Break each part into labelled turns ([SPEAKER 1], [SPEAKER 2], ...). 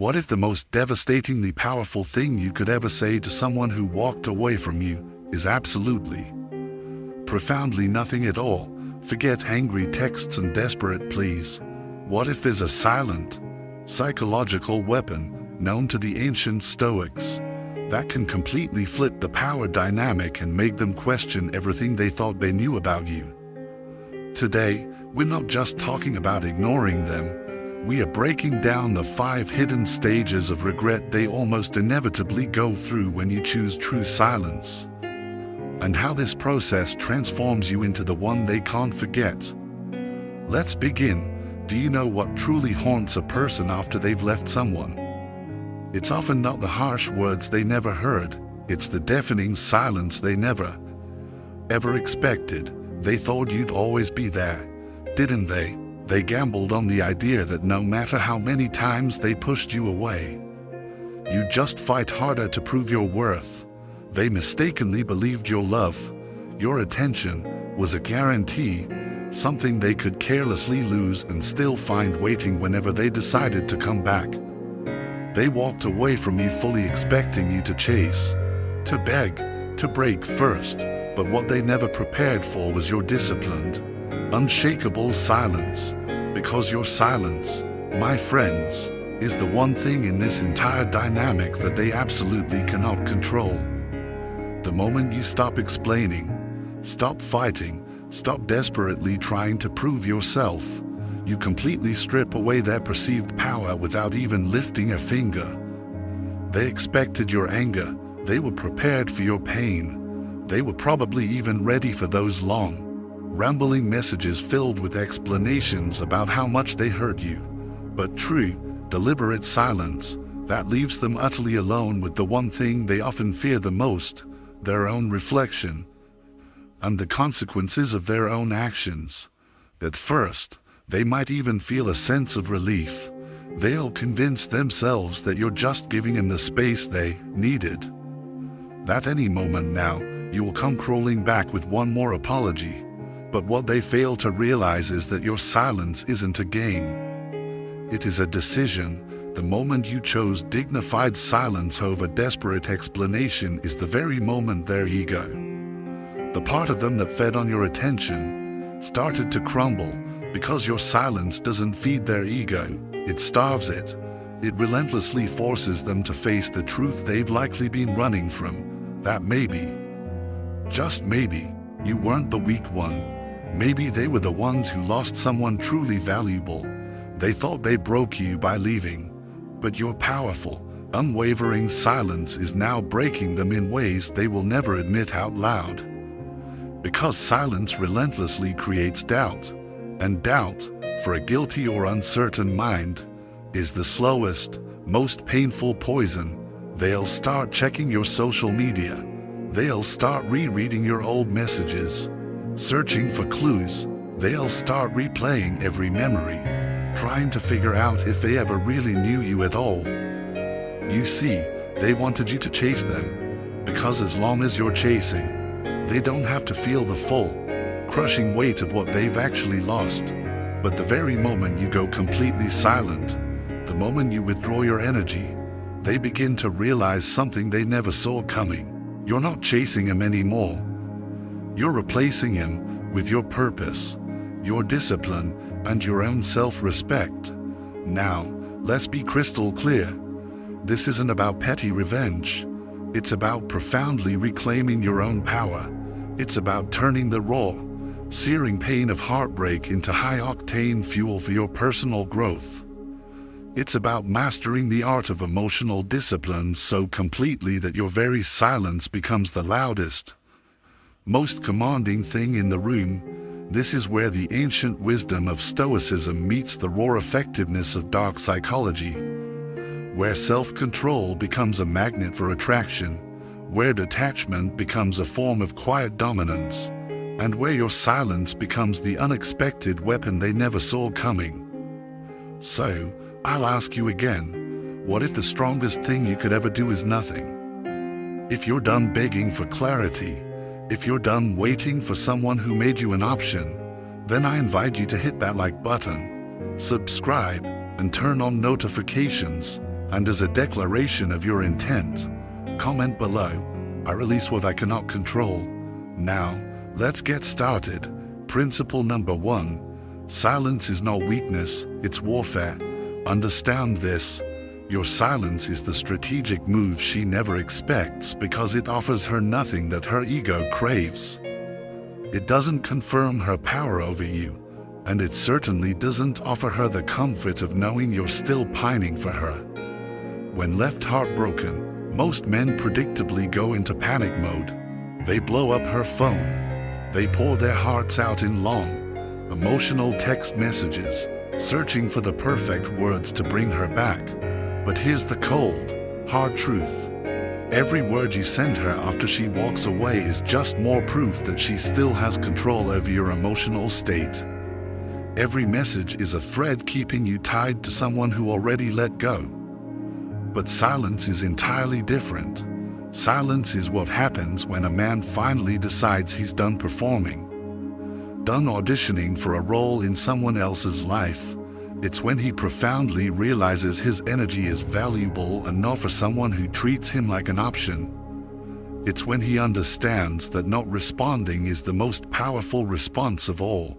[SPEAKER 1] What if the most devastatingly powerful thing you could ever say to someone who walked away from you is absolutely, profoundly nothing at all? Forget angry texts and desperate pleas. What if there's a silent, psychological weapon known to the ancient Stoics that can completely flip the power dynamic and make them question everything they thought they knew about you? Today, we're not just talking about ignoring them. We are breaking down the 5 hidden stages of regret they almost inevitably go through when you choose true silence, and how this process transforms you into the one they can't forget. Let's begin. Do you know what truly haunts a person after they've left someone? It's often not the harsh words they never heard, it's the deafening silence they never, ever expected. They thought you'd always be there, didn't they? They gambled on the idea that no matter how many times they pushed you away, you'd just fight harder to prove your worth. They mistakenly believed your love, your attention, was a guarantee, something they could carelessly lose and still find waiting whenever they decided to come back. They walked away from you fully expecting you to chase, to beg, to break first, but what they never prepared for was your disciplined, unshakable silence. Because your silence, my friends, is the one thing in this entire dynamic that they absolutely cannot control. The moment you stop explaining, stop fighting, stop desperately trying to prove yourself, you completely strip away their perceived power without even lifting a finger. They expected your anger, they were prepared for your pain, they were probably even ready for those long, rambling messages filled with explanations about how much they hurt you. But true, deliberate silence, that leaves them utterly alone with the one thing they often fear the most, their own reflection, and the consequences of their own actions. At first, they might even feel a sense of relief. They'll convince themselves that you're just giving them the space they needed. That any moment now, you will come crawling back with one more apology. But what they fail to realize is that your silence isn't a game. It is a decision. The moment you chose dignified silence over desperate explanation is the very moment their ego, the part of them that fed on your attention, started to crumble. Because your silence doesn't feed their ego, it starves it. It relentlessly forces them to face the truth they've likely been running from. That maybe, just maybe, you weren't the weak one. Maybe they were the ones who lost someone truly valuable. They thought they broke you by leaving, but your powerful, unwavering silence is now breaking them in ways they will never admit out loud. Because silence relentlessly creates doubt, and doubt, for a guilty or uncertain mind, is the slowest, most painful poison. They'll start checking your social media. They'll start rereading your old messages, searching for clues. They'll start replaying every memory, trying to figure out if they ever really knew you at all. You see, they wanted you to chase them, because as long as you're chasing, they don't have to feel the full, crushing weight of what they've actually lost. But the very moment you go completely silent, the moment you withdraw your energy, they begin to realize something they never saw coming. You're not chasing him anymore. You're replacing him with your purpose, your discipline, and your own self-respect. Now, let's be crystal clear. This isn't about petty revenge. It's about profoundly reclaiming your own power. It's about turning the raw, searing pain of heartbreak into high-octane fuel for your personal growth. It's about mastering the art of emotional discipline so completely that your very silence becomes the loudest, most commanding thing in the room. This is where the ancient wisdom of Stoicism meets the raw effectiveness of dark psychology, where self-control becomes a magnet for attraction, where detachment becomes a form of quiet dominance, and where your silence becomes the unexpected weapon they never saw coming. So, I'll ask you again, what if the strongest thing you could ever do is nothing? If you're done begging for clarity, if you're done waiting for someone who made you an option, then I invite you to hit that like button, subscribe, and turn on notifications. And as a declaration of your intent, comment below, "I release what I cannot control." Now, let's get started. Principle number 1. Silence is not weakness, it's warfare. Understand this. Your silence is the strategic move she never expects because it offers her nothing that her ego craves. It doesn't confirm her power over you, and it certainly doesn't offer her the comfort of knowing you're still pining for her. When left heartbroken, most men predictably go into panic mode. They blow up her phone. They pour their hearts out in long, emotional text messages, searching for the perfect words to bring her back. But here's the cold, hard truth. Every word you send her after she walks away is just more proof that she still has control over your emotional state. Every message is a thread keeping you tied to someone who already let go. But silence is entirely different. Silence is what happens when a man finally decides he's done performing, done auditioning for a role in someone else's life. It's when he profoundly realizes his energy is valuable and not for someone who treats him like an option. It's when he understands that not responding is the most powerful response of all.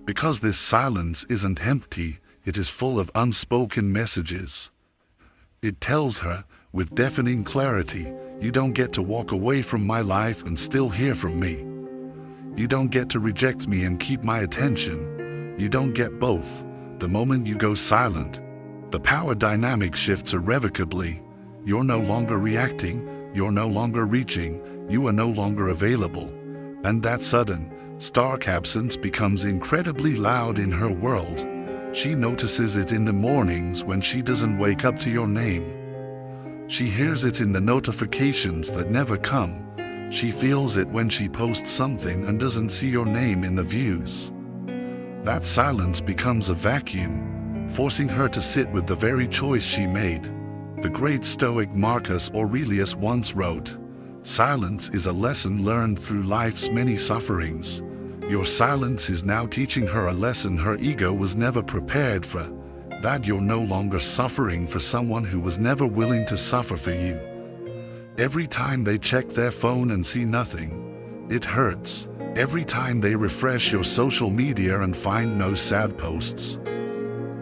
[SPEAKER 1] Because this silence isn't empty, it is full of unspoken messages. It tells her, with deafening clarity, "You don't get to walk away from my life and still hear from me. You don't get to reject me and keep my attention. You don't get both." The moment you go silent, the power dynamic shifts irrevocably. You're no longer reacting, you're no longer reaching, you are no longer available. And that sudden, stark absence becomes incredibly loud in her world. She notices it in the mornings when she doesn't wake up to your name. She hears it in the notifications that never come. She feels it when she posts something and doesn't see your name in the views. That silence becomes a vacuum, forcing her to sit with the very choice she made. The great Stoic Marcus Aurelius once wrote, "Silence is a lesson learned through life's many sufferings." Your silence is now teaching her a lesson her ego was never prepared for, that you're no longer suffering for someone who was never willing to suffer for you. Every time they check their phone and see nothing, it hurts. Every time they refresh your social media and find no sad posts,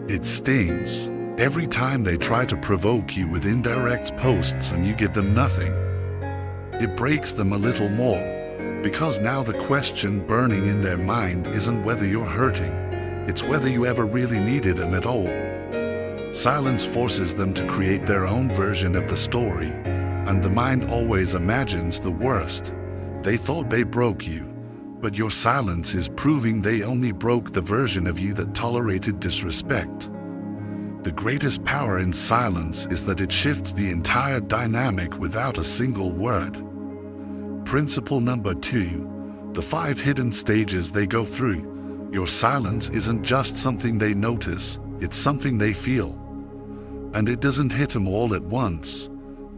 [SPEAKER 1] it stings. Every time they try to provoke you with indirect posts and you give them nothing, it breaks them a little more. Because now the question burning in their mind isn't whether you're hurting, it's whether you ever really needed them at all. Silence forces them to create their own version of the story, and the mind always imagines the worst. They thought they broke you, but your silence is proving they only broke the version of you that tolerated disrespect. The greatest power in silence is that it shifts the entire dynamic without a single word. Principle number 2. The 5 hidden stages they go through. Your silence isn't just something they notice, it's something they feel. And it doesn't hit them all at once.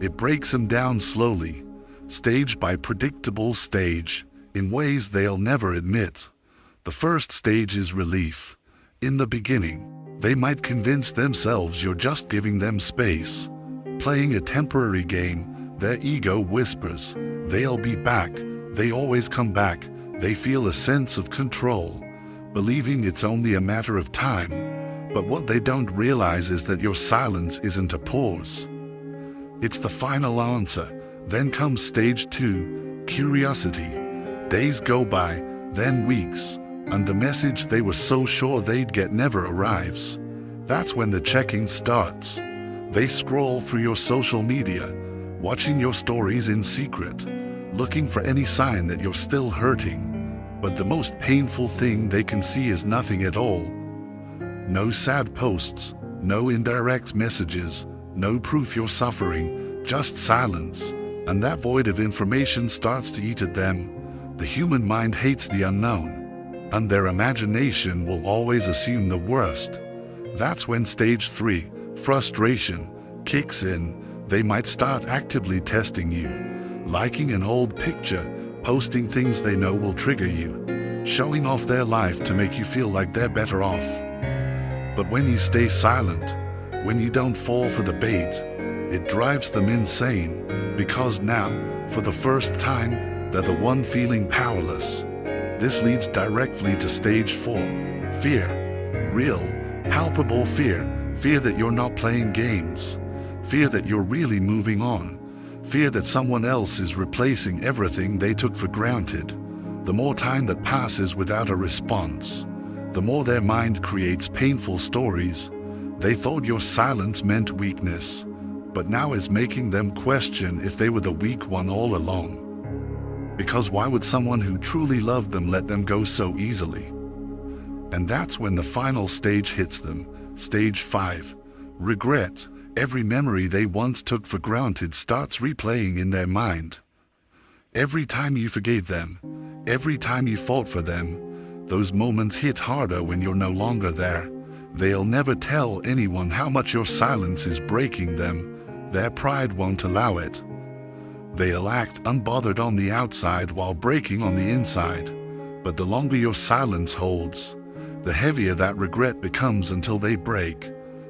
[SPEAKER 1] It breaks them down slowly, stage by predictable stage, in ways they'll never admit. The first stage is relief. In the beginning, they might convince themselves you're just giving them space. Playing a temporary game, their ego whispers, "They'll be back, they always come back." They feel a sense of control, believing it's only a matter of time. But what they don't realize is that your silence isn't a pause. It's the final answer. Then comes stage 2, curiosity. Days go by, then weeks, and the message they were so sure they'd get never arrives. That's when the checking starts. They scroll through your social media, watching your stories in secret, looking for any sign that you're still hurting. But the most painful thing they can see is nothing at all. No sad posts, no indirect messages, no proof you're suffering, just silence. And that void of information starts to eat at them. The human mind hates the unknown, and their imagination will always assume the worst. That's when stage 3, frustration, kicks in. They might start actively testing you, liking an old picture, posting things they know will trigger you, showing off their life to make you feel like they're better off. But when you stay silent, When you don't fall for the bait, it drives them insane, because now, for the first time, they're the one feeling powerless. This leads directly to stage 4, fear. Real, palpable fear. Fear that you're not playing games. Fear that you're really moving on. Fear that someone else is replacing everything they took for granted. The more time that passes without a response, the more their mind creates painful stories. They thought your silence meant weakness, but now is making them question if they were the weak one all along. Because why would someone who truly loved them let them go so easily? And that's when the final stage hits them, stage 5, regret. Every memory they once took for granted starts replaying in their mind. Every time you forgave them, every time you fought for them, those moments hit harder when you're no longer there. They'll never tell anyone how much your silence is breaking them. Their pride won't allow it. They'll act unbothered on the outside while breaking on the inside. But the longer your silence holds, the heavier that regret becomes until they break.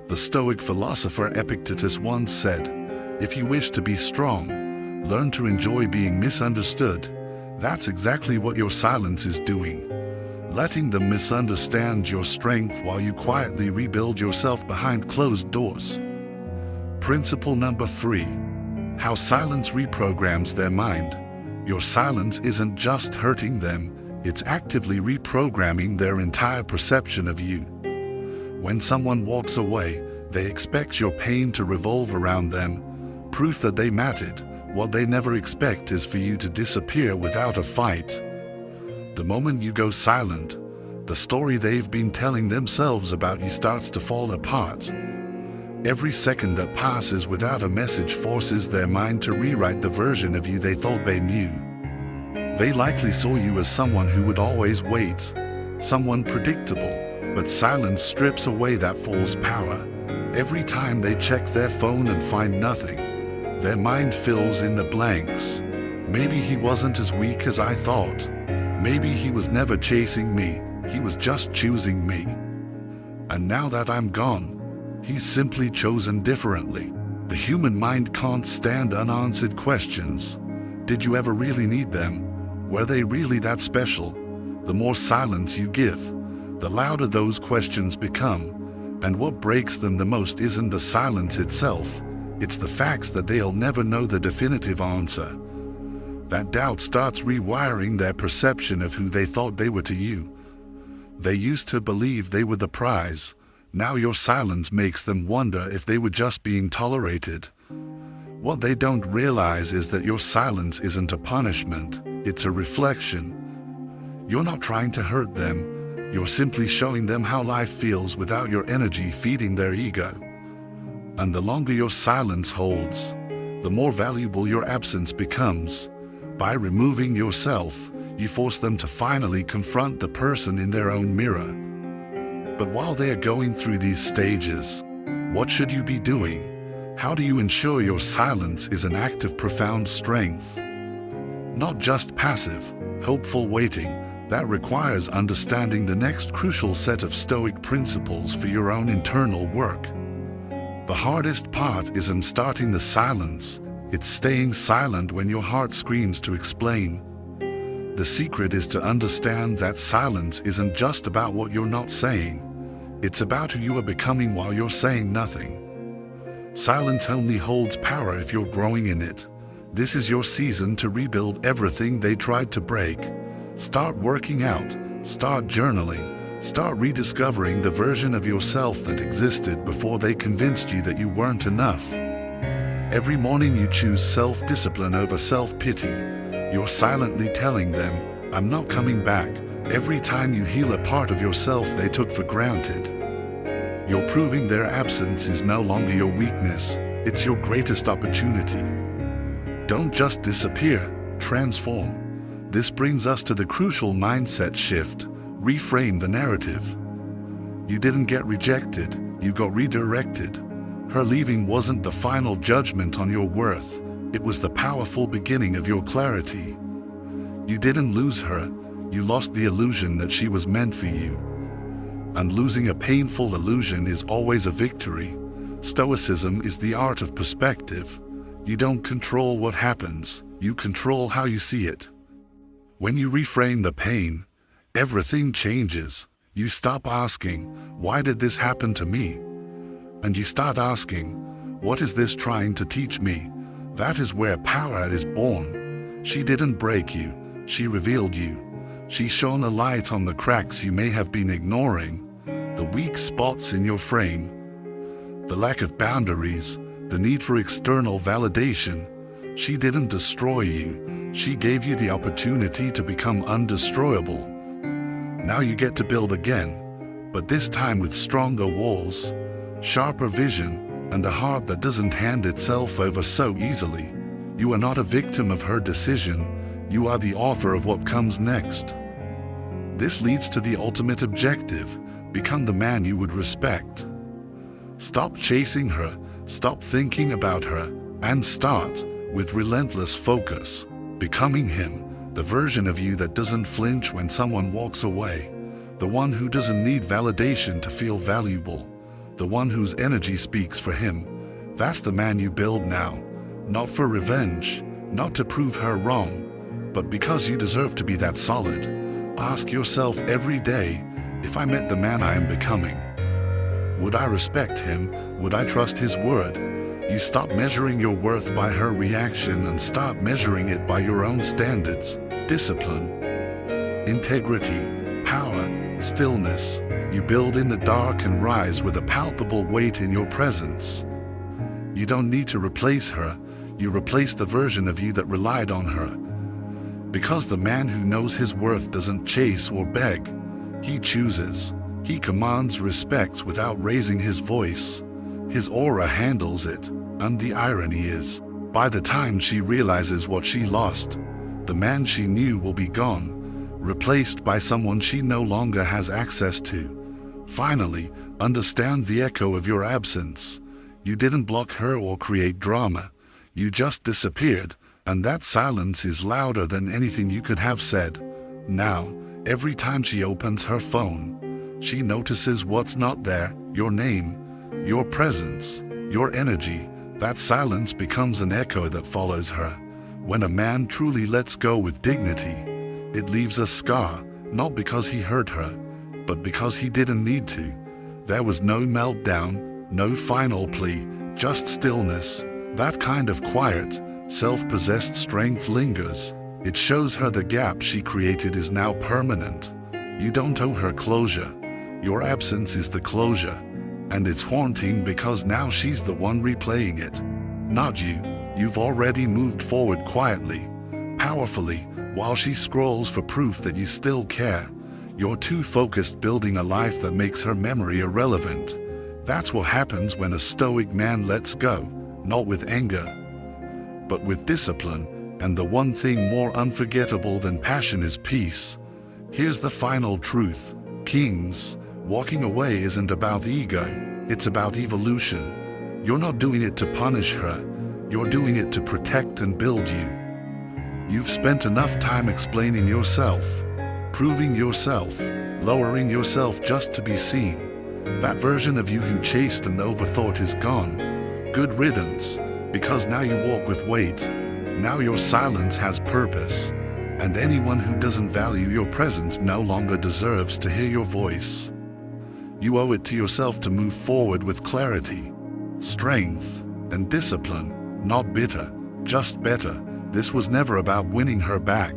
[SPEAKER 1] The Stoic philosopher Epictetus once said, "If you wish to be strong, learn to enjoy being misunderstood." That's exactly what your silence is doing. Letting them misunderstand your strength while you quietly rebuild yourself behind closed doors. Principle number 3. How silence reprograms their mind. Your silence isn't just hurting them, it's actively reprogramming their entire perception of you. When someone walks away, they expect your pain to revolve around them, proof that they mattered. What they never expect is for you to disappear without a fight. The moment you go silent, the story they've been telling themselves about you starts to fall apart. Every second that passes without a message forces their mind to rewrite the version of you they thought they knew. They likely saw you as someone who would always wait, someone predictable, but silence strips away that false power. Every time they check their phone and find nothing, their mind fills in the blanks. Maybe he wasn't as weak as I thought. Maybe he was never chasing me, he was just choosing me. And now that I'm gone, he's simply chosen differently. The human mind can't stand unanswered questions. Did you ever really need them? Were they really that special? The more silence you give, the louder those questions become. And what breaks them the most isn't the silence itself, it's the facts that they'll never know the definitive answer. That doubt starts rewiring their perception of who they thought they were to you. They used to believe they were the prize. Now your silence makes them wonder if they were just being tolerated. What they don't realize is that your silence isn't a punishment, it's a reflection. You're not trying to hurt them, you're simply showing them how life feels without your energy feeding their ego. And the longer your silence holds, the more valuable your absence becomes. By removing yourself, you force them to finally confront the person in their own mirror. But while they are going through these stages, what should you be doing? How do you ensure your silence is an act of profound strength? Not just passive, hopeful waiting. That requires understanding the next crucial set of Stoic principles for your own internal work. The hardest part isn't starting the silence, it's staying silent when your heart screams to explain. The secret is to understand that silence isn't just about what you're not saying. It's about who you are becoming while you're saying nothing. Silence only holds power if you're growing in it. This is your season to rebuild everything they tried to break. Start working out, start journaling, start rediscovering the version of yourself that existed before they convinced you that you weren't enough. Every morning you choose self-discipline over self-pity. You're silently telling them, "I'm not coming back." Every time you heal a part of yourself they took for granted, you're proving their absence is no longer your weakness, it's your greatest opportunity. Don't just disappear, transform. This brings us to the crucial mindset shift. Reframe the narrative. You didn't get rejected, you got redirected. Her leaving wasn't the final judgment on your worth, it was the powerful beginning of your clarity. You didn't lose her, you lost the illusion that she was meant for you. And losing a painful illusion is always a victory. Stoicism is the art of perspective. You don't control what happens, you control how you see it. When you reframe the pain, everything changes. You stop asking, "Why did this happen to me?" And you start asking, "What is this trying to teach me?" That is where power is born. She didn't break you, she revealed you. She shone a light on the cracks you may have been ignoring, the weak spots in your frame, the lack of boundaries, the need for external validation. She didn't destroy you, she gave you the opportunity to become undestroyable. Now you get to build again, but this time with stronger walls, sharper vision, and a heart that doesn't hand itself over so easily. You are not a victim of her decision, you are the author of what comes next. This leads to the ultimate objective: become the man you would respect. Stop chasing her, stop thinking about her, and start, with relentless focus, becoming him, the version of you that doesn't flinch when someone walks away, the one who doesn't need validation to feel valuable, the one whose energy speaks for him. That's the man you build now, not for revenge, not to prove her wrong, but because you deserve to be that solid. Ask yourself every day, if I met the man I am becoming, would I respect him? Would I trust his word? You stop measuring your worth by her reaction and start measuring it by your own standards. Discipline, integrity, power, stillness. You build in the dark and rise with a palpable weight in your presence. You don't need to replace her, you replace the version of you that relied on her. Because the man who knows his worth doesn't chase or beg, he chooses. He commands respect without raising his voice. His aura handles it, and the irony is, by the time she realizes what she lost, the man she knew will be gone, replaced by someone she no longer has access to. Finally, understand the echo of your absence. You didn't block her or create drama. You just disappeared, and that silence is louder than anything you could have said. Now, every time she opens her phone, she notices what's not there: your name, your presence, your energy. That silence becomes an echo that follows her. When a man truly lets go with dignity, it leaves a scar, not because he hurt her, but because he didn't need to. There was no meltdown, no final plea, just stillness. That kind of quiet, self-possessed strength lingers. It shows her the gap she created is now permanent. You don't owe her closure. Your absence is the closure. And it's haunting because now she's the one replaying it, not you. You've already moved forward quietly, powerfully, while she scrolls for proof that you still care. You're too focused building a life that makes her memory irrelevant. That's what happens when a stoic man lets go, not with anger, but with discipline. And the one thing more unforgettable than passion is peace. Here's the final truth. Kings, walking away isn't about ego, it's about evolution. You're not doing it to punish her, you're doing it to protect and build you. You've spent enough time explaining yourself, proving yourself, lowering yourself just to be seen. That version of you who chased and overthought is gone. Good riddance, because now you walk with weight. Now your silence has purpose, and anyone who doesn't value your presence no longer deserves to hear your voice. You owe it to yourself to move forward with clarity, strength, and discipline, not bitter, just better. This was never about winning her back.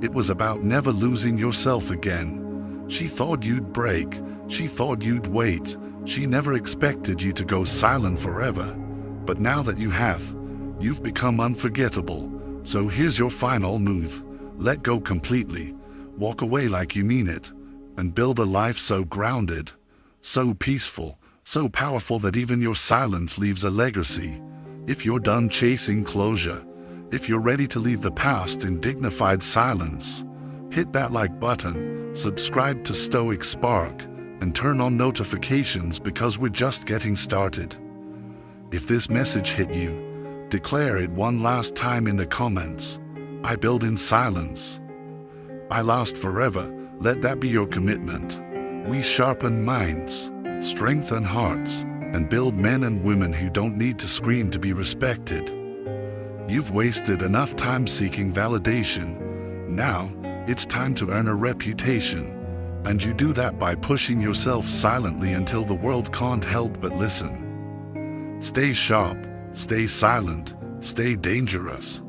[SPEAKER 1] It was about never losing yourself again. She thought you'd break, she thought you'd wait, she never expected you to go silent forever. But now that you have, you've become unforgettable. So here's your final move. Let go completely, walk away like you mean it, and build a life so grounded, so peaceful, so powerful that even your silence leaves a legacy. If you're done chasing closure, if you're ready to leave the past in dignified silence, hit that like button, subscribe to Stoic Spark, and turn on notifications because we're just getting started. If this message hit you, declare it one last time in the comments. I build in silence. I last forever. Let that be your commitment. We sharpen minds, strengthen hearts, and build men and women who don't need to scream to be respected. You've wasted enough time seeking validation. Now, it's time to earn a reputation. And you do that by pushing yourself silently until the world can't help but listen. Stay sharp, stay silent, stay dangerous.